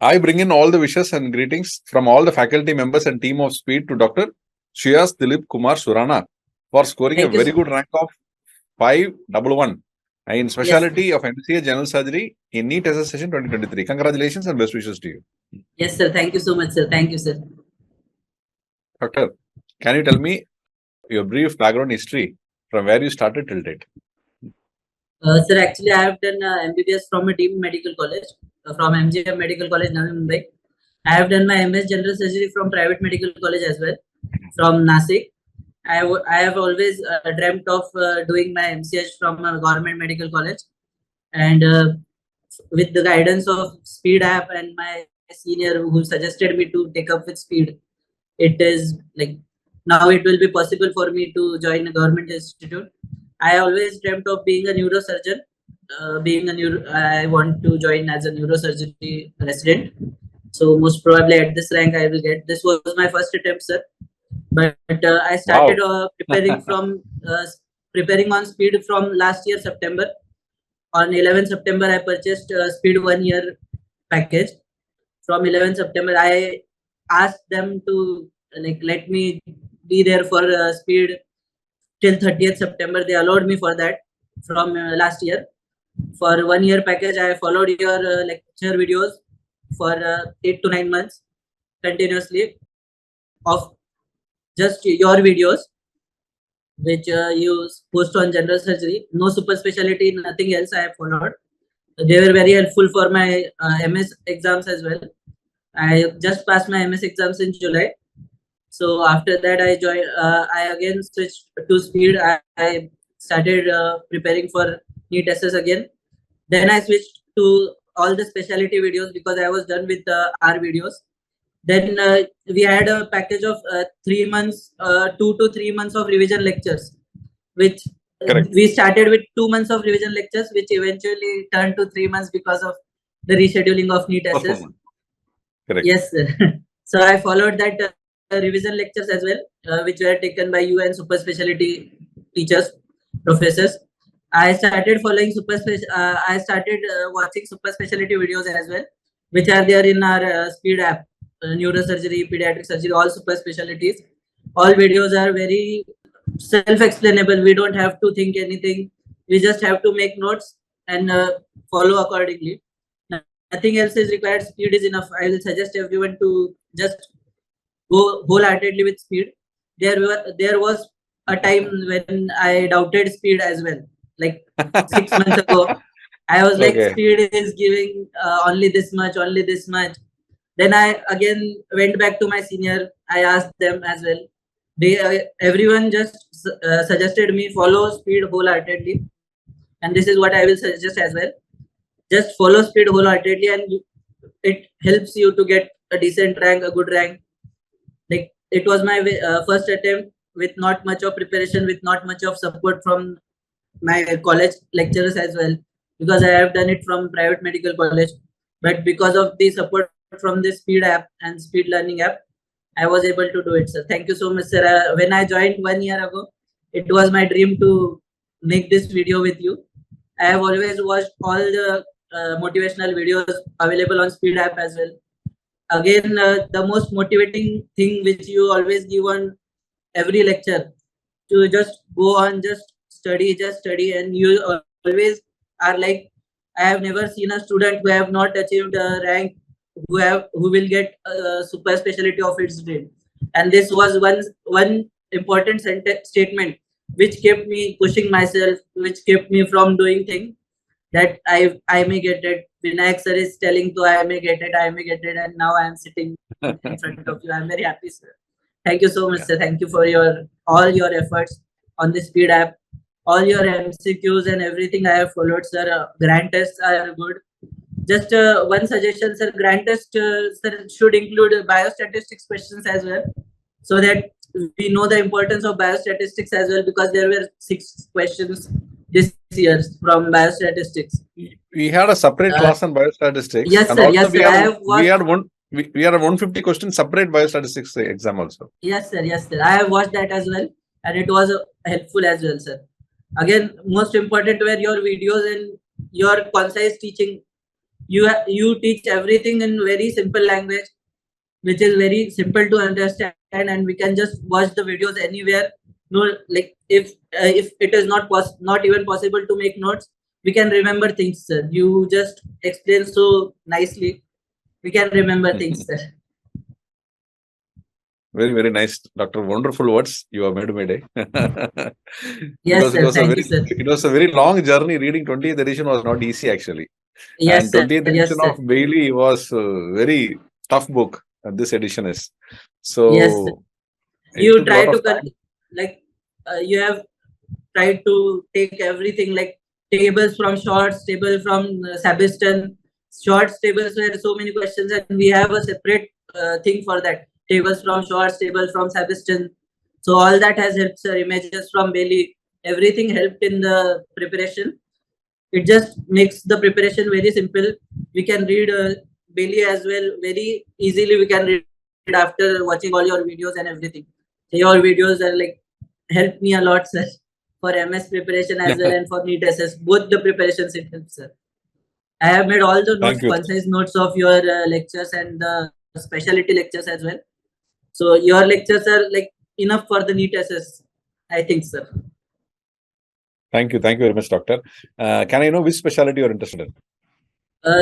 I bring in all the wishes and greetings from all the faculty members and team of SPEED to Dr. Suyash Dilipkumar Surana for scoring a Thank you, very sir. good rank of 511 in Yes, Speciality of MCH General Surgery in NEET SS session 2023. Congratulations and best wishes to you. yes, sir. Thank you so much, sir. Thank you, sir. Doctor, can you tell me your brief background history from where you started till date? Sir, actually, I have done MBBS from a team medical college, from MGM Medical College, Navi Mumbai. I have done my MS General Surgery from private medical college as well, from Nasik. I have always dreamt of doing my MCH from a government medical college, and with the guidance of Speed app and my senior who suggested me to take up with Speed, it is like now it will be possible for me to join a government institute. I always dreamt of being a neurosurgeon. I want to join as a neurosurgery resident. So most probably at this rank I will get. This was my first attempt, sir. But I started preparing on Speed from last year September. On 11 September, I purchased Speed 1 year package. From 11 September, I asked them to let me be there for Speed till 30th September. They allowed me for that from last year. For 1 year package, I followed your lecture videos for 8 to 9 months continuously of just your videos, which you post on general surgery. No super specialty, nothing else I have followed. They were very helpful for my MS exams as well. I just passed my MS exams in July. So after that, I again switched to Speed. I started preparing for NEET again. Then I switched to all the specialty videos because I was done with our videos. Then we had a package of 3 months, 2 to 3 months of revision lectures, which we started with 2 months of revision lectures, which eventually turned to 3 months because of the rescheduling of NEET SS. Correct. Yes, sir. So I followed that revision lectures as well, which were taken by you and super specialty teachers, professors. I started following I started watching super specialty videos as well, which are there in our Speed app, neurosurgery, pediatric surgery, all super specialties. All videos are very self-explainable. We don't have to think anything. We just have to make notes and follow accordingly. Nothing else is required. Speed is enough. I will suggest everyone to just go wholeheartedly with Speed. There was a time when I doubted Speed as well. Like 6 months ago, I was like, Speed is giving only this much, only this much. Then I again went back to my senior. I asked them as well. Everyone just suggested me follow Speed wholeheartedly, and this is what I will suggest as well. Just follow Speed wholeheartedly, and it helps you to get a decent rank, a good rank. Like it was my first attempt with not much of preparation, with not much of support from my college lecturers as well, because I have done it from private medical college. But because of the support from the Speed app and Speed learning app, I was able to do it, sir. Thank you so much, sir. When I joined 1 year ago, it was my dream to make this video with you. I have always watched all the motivational videos available on Speed app as well. Again, the most motivating thing which you always give on every lecture, to just go on, just study, and you always are like, I have never seen a student who have not achieved a rank, who will get a super specialty of its dream. And this was one important statement which kept me pushing myself, which kept me from doing things that I may get it. Vinayak sir is telling to I may get it, and now I am sitting in front of you. I am very happy, sir. Thank you so much, sir. Thank you for all your efforts on the Speed app, all your MCQs and everything I have followed, sir. Grant tests are good. Just one suggestion, sir. Grant test sir, should include biostatistics questions as well, so that we know the importance of biostatistics as well, because there were 6 questions this year from biostatistics. We had a separate class on biostatistics. Yes, sir. Yes, sir. We had a 150 question separate biostatistics exam also. Yes, sir. Yes, sir. I have watched that as well, and it was helpful as well, sir. Again, most important were your videos and your concise teaching. you teach everything in very simple language, which is very simple to understand, and we can just watch the videos anywhere. No, like if it is not even possible to make notes, we can remember things, sir. You just explain so nicely, we can remember things, sir. Very, very nice, Doctor. Wonderful words. You have made my day. Yes, Because sir. Thank you, sir. it was a very long journey. Reading 20th edition was not easy actually. Yes, And sir. 20th Yes, edition sir. of Bailey was a very tough book. And this edition is. Yes, sir. So it You took a try lot to of time. like you have tried to take everything, like tables from shorts, table from Sebastian. Shorts tables where so many questions, and we have a separate thing for that. Tables from shorts, tables from Sebastian. So all that has helped, sir. Images from Bailey, everything helped in the preparation. It just makes the preparation very simple. We can read Bailey as well very easily. We can read after watching all your videos and everything. So your videos are like helped me a lot, sir, for MS preparation as well and for NEET SS. Both the preparations it helps, sir. I have made all the notes, Thank you. concise notes of your lectures and the specialty lectures as well. So your lectures are like enough for the NEET SS, I think, sir. Thank you. Thank you very much, Doctor. Can I know which specialty you're interested in?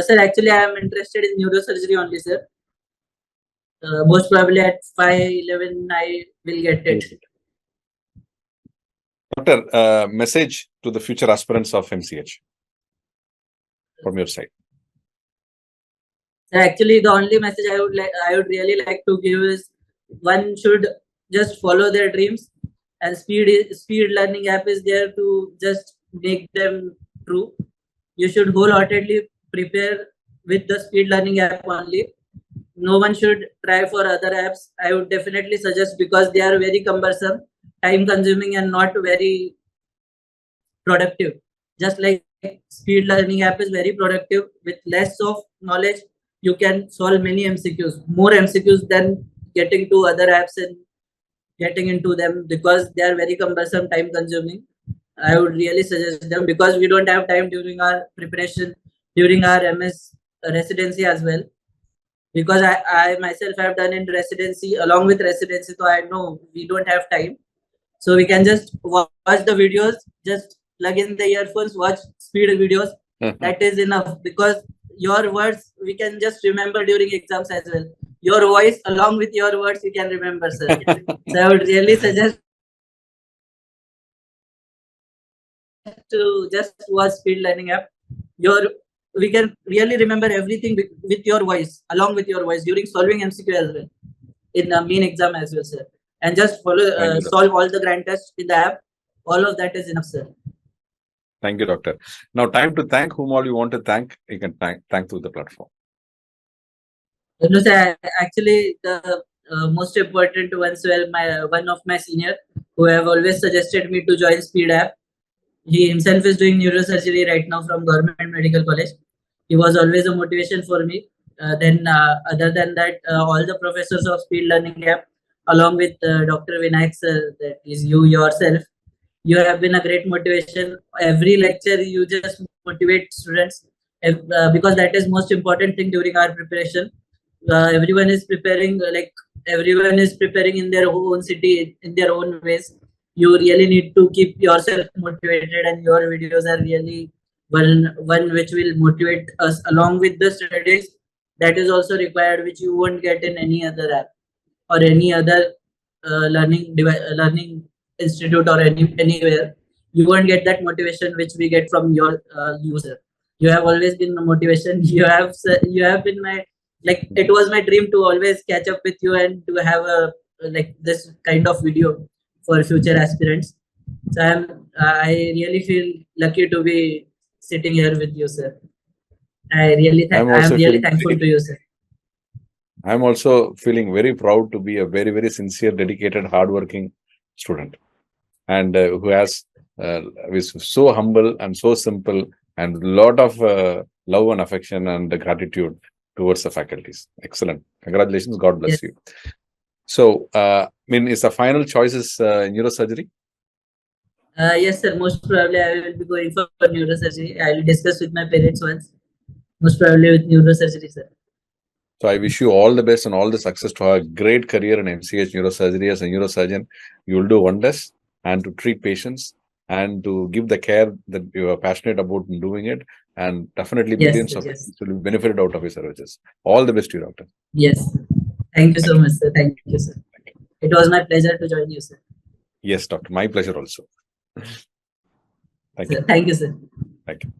Sir, actually, I am interested in neurosurgery only, sir. Most probably at 511, I will get it. Doctor, message to the future aspirants of MCH from your side. So actually, the only message I would really like to give is one should just follow their dreams, and speed learning app is there to just make them true. You should wholeheartedly prepare with the speed learning app only. No one should try for other apps. I would definitely suggest, because they are very cumbersome, time consuming, and not very productive. Just like speed learning app is very productive, with less of knowledge you can solve many MCQs, more MCQs than getting to other apps and getting into them, because they are very cumbersome, time consuming. I would really suggest them, because we don't have time during our preparation, during our MS residency as well. Because I myself have done in residency, along with residency, so I know we don't have time. So we can just watch the videos, just plug in the earphones, watch speed videos. That is enough, because your words we can just remember during exams as well. Your voice along with your words you can remember, sir. So I would really suggest to just watch speed learning app. We can really remember everything with your voice, along with your voice during solving MCQ as well, in the main exam as well, sir. And just follow, solve all the grand tests in the app. All of that is enough, sir. Thank you, Doctor. Now, time to thank whom all you want to thank. You can thank through the platform. No, sir, actually, the most important ones were one of my senior, who have always suggested me to join Speed app. He himself is doing neurosurgery right now from Government Medical College. He was always a motivation for me. Other than that, all the professors of Speed Learning app, along with Dr. Vinayak sir, that is you yourself, you have been a great motivation. Every lecture, you just motivate students, because that is most important thing during our preparation. Everyone is preparing, everyone is preparing in their own city, in their own ways. You really need to keep yourself motivated, and your videos are really one which will motivate us along with the studies. That is also required, which you won't get in any other app or any other learning institute or anywhere. You won't get that motivation which we get from your user. You have always been the motivation. You have been my, like, it was my dream to always catch up with you and to have a like this kind of video for future aspirants. So I really feel lucky to be sitting here with you, sir. I am really thankful to you, sir. I'm also feeling very proud to be a very, very sincere, dedicated, hardworking student, and who is so humble and so simple, and a lot of love and affection and gratitude towards the faculties. Excellent. Congratulations. God bless you. So, is the final choice is neurosurgery? Yes, sir. Most probably, I will be going for neurosurgery. I will discuss with my parents once. Most probably with neurosurgery, sir. So I wish you all the best and all the success to have a great career in MCH neurosurgery as a neurosurgeon. You will do wonders and to treat patients and to give the care that you are passionate about in doing it. And definitely Yes, millions sir, of yes. patients will be benefited out of your services. All the best to you, doctor. Yes. Thank you so much, sir. Thank you, sir. It was my pleasure to join you, sir. Yes, doctor. My pleasure also. Thank you. Thank you, sir. Thank you.